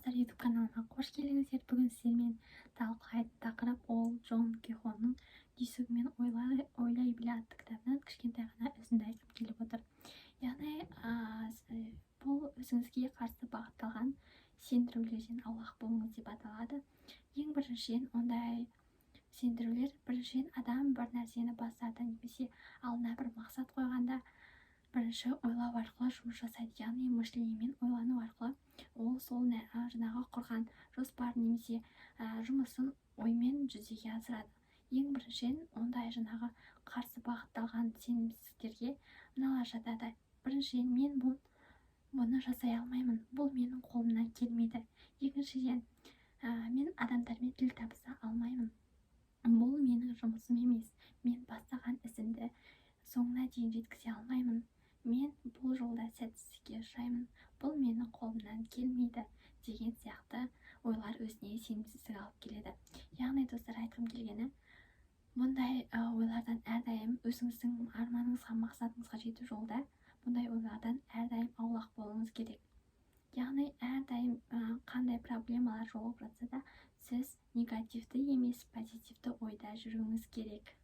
достар, YouTube каналыма қош келдіңіздер. Бүгін сіздермен талқылайтын тақырып ол Джон Кихоның «Түйсігімен ойлай біле» атты кітабынан кішкентай ғана үзінді айтып келіп отыр. Яғни бұл өзіңізге қарсы бағытталған сендірулерден аулақ болыңыз деп аталады. Ең біріншіден ондай сендірулер біріншіден адам бір нәрсені бастарда немесе алдына бір мақсат қойғанда бірінші ойлау арқылы жұмыс жасайды. Яғни мышлениемен ойлану арқылы ол сол жаңағы құрған жоспар немесе жұмысын оймен жүзеге асырады. Ең біріншіден ондай жаңағы қарсы бағытталған сенімсіздіктерге мыналар жатады. Біріншіден мен бұны жасай алмаймын, бұл менің қолымнан келмейді. Екіншіден мен адамдармен тіл табыса алмаймын, бұл менің жұмысым емес, мен бастаған ісімді соңына дейін жеткізе алмаймын, мен бұл жолда сәтсіздікке ұшыраймын, бұл менің қолымнан келмейді деген сияқты ойлар өзіне сенімсіздік алып келеді. Яғни достар, айтқым келгені, бұндай ойлардан әрдайым өзіңіздің арманыңызға, мақсатыңызға жету жолда бұндай ойлардан әрдайым аулақ болуыңыз керек. Яғни әрдайым қандай проблемалар жолығып жатса да сіз негативті емес позитивті ойда жүруіңіз керек.